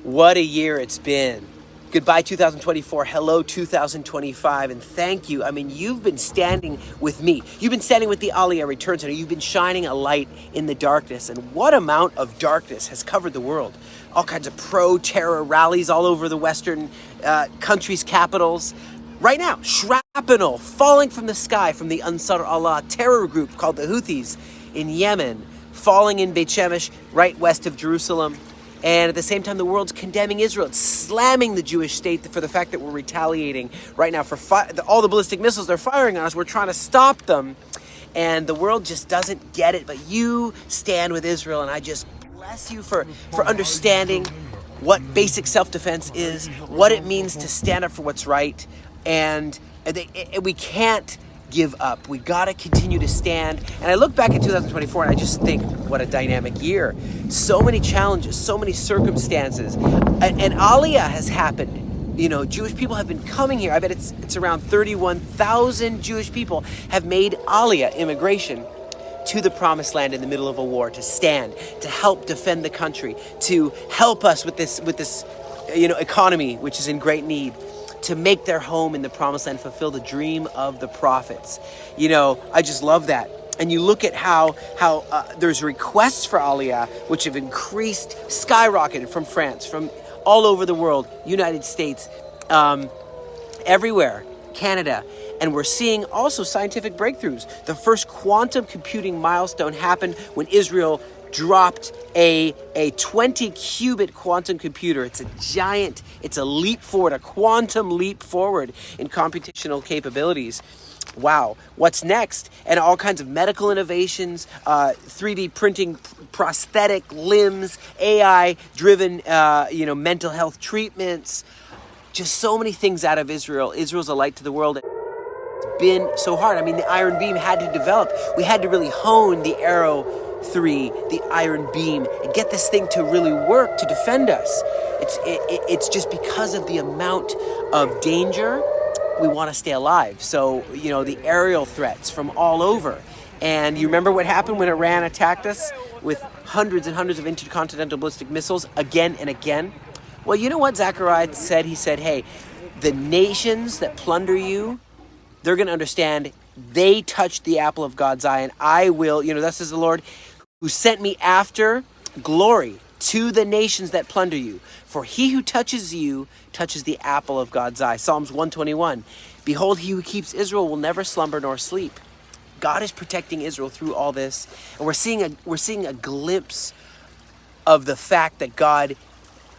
What a year it's been. Goodbye 2024, hello 2025, and thank you. I mean, you've been standing with me. You've been standing with the Aliyah Return Center. You've been shining a light in the darkness. And what amount of darkness has covered the world? All kinds of pro-terror rallies all over the Western countries' capitals. Right now, shrapnel falling from the sky from the Ansar Allah terror group called the Houthis in Yemen, falling in Beit Shemesh, right west of Jerusalem. And at the same time, the world's condemning Israel. It's slamming the Jewish state for the fact that we're retaliating right now for all the ballistic missiles they're firing on us. We're trying to stop them. And the world just doesn't get it. But you stand with Israel, and I just bless you for understanding what basic self-defense is, what it means to stand up for what's right. And we can't give up. We got to continue to stand. And I look back at 2024 and I just think, what a dynamic year. So many challenges, so many circumstances. And Aliyah has happened. You know, Jewish people have been coming here. I bet it's around 31,000 Jewish people have made Aliyah, immigration, to the promised land in the middle of a war, to stand, to help defend the country, to help us with this economy, which is in great need, to make their home in the promised land, fulfill the dream of the prophets. You know, I just love that. And you look at how there's requests for Aliyah, which have increased, skyrocketed from France, from all over the world, United States, everywhere, Canada. And we're seeing also scientific breakthroughs. The first quantum computing milestone happened when Israel dropped a 20-qubit quantum computer. It's a giant, it's a leap forward, a quantum leap forward in computational capabilities. Wow, what's next? And all kinds of medical innovations, 3D printing prosthetic limbs, AI-driven, mental health treatments. Just so many things out of Israel. Israel's a light to the world. It's been so hard. I mean, the Iron Beam had to develop. We had to really hone the Arrow 3, the Iron Beam, and get this thing to really work to defend us. It's just because of the amount of danger, we want to stay alive. So, you know, the aerial threats from all over. And you remember what happened when Iran attacked us with hundreds and hundreds of intercontinental ballistic missiles again and again? Well, you know what Zechariah said? He said, hey, the nations that plunder you, they're going to understand they touched the apple of God's eye, and I will, thus is the Lord, who sent me after glory to the nations that plunder you. For he who touches you touches the apple of God's eye. Psalms 121. Behold, he who keeps Israel will never slumber nor sleep. God is protecting Israel through all this. And we're seeing a glimpse of the fact that God,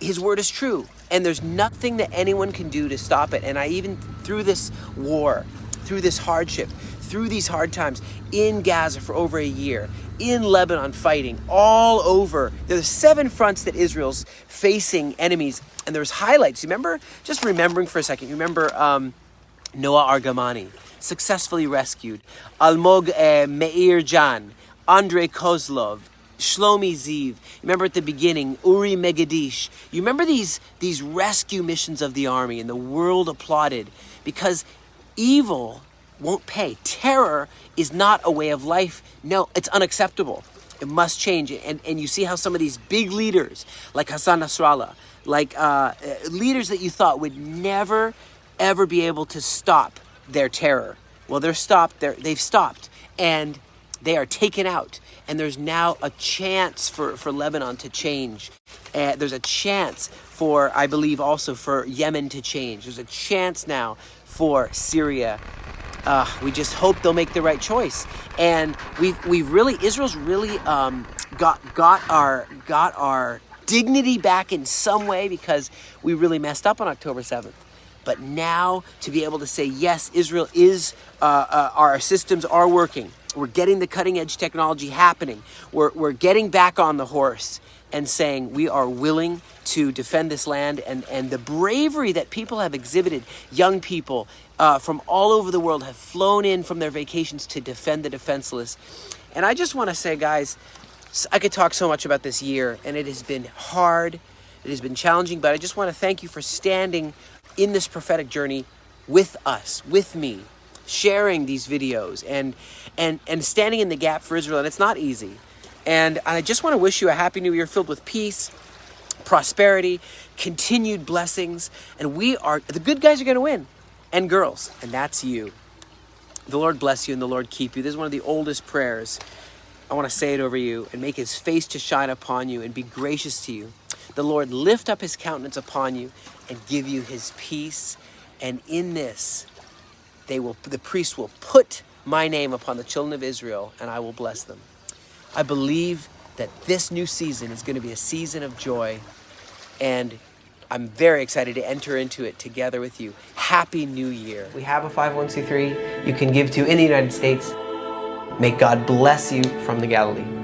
his word is true. And there's nothing that anyone can do to stop it. And I even, through this war, through this hardship, through these hard times, in Gaza for over a year, in Lebanon fighting, all over. There's 7 fronts that Israel's facing enemies, and there's highlights. Remember, just remembering for a second, remember Noah Argamani, successfully rescued, Almog Meir Jan, Andrei Kozlov, Shlomi Ziv. Remember at the beginning, Uri Megadish. You remember these rescue missions of the army, and the world applauded because evil won't pay. Terror is not a way of life. No, it's unacceptable. It must change. And you see how some of these big leaders, like Hassan Nasrallah, like leaders that you thought would never, ever be able to stop their terror. Well, they're stopped. They've stopped. And they are taken out. And there's now a chance for Lebanon to change. There's a chance for, I believe, also for Yemen to change. There's a chance now for Syria. We just hope they'll make the right choice. And Israel's really got our dignity back in some way because we really messed up on October 7th. But now to be able to say, yes, Israel is, our systems are working. We're getting the cutting edge technology happening. We're getting back on the horse and saying we are willing to defend this land, and the bravery that people have exhibited, young people from all over the world have flown in from their vacations to defend the defenseless. And I just want to say, guys, I could talk so much about this year, and it has been hard, it has been challenging, but I just want to thank you for standing in this prophetic journey with us, with me, sharing these videos and standing in the gap for Israel. And it's not easy. And I just want to wish you a happy new year filled with peace, prosperity, continued blessings, and the good guys are going to win, and girls, and that's you. The Lord bless you and the Lord keep you. This is one of the oldest prayers. I want to say it over you, and make his face to shine upon you and be gracious to you. The Lord lift up his countenance upon you and give you his peace. And in this, the priest will put my name upon the children of Israel, and I will bless them. I believe that this new season is going to be a season of joy, and I'm very excited to enter into it together with you. Happy New Year. We have a 501c3 you can give to in the United States. May God bless you from the Galilee.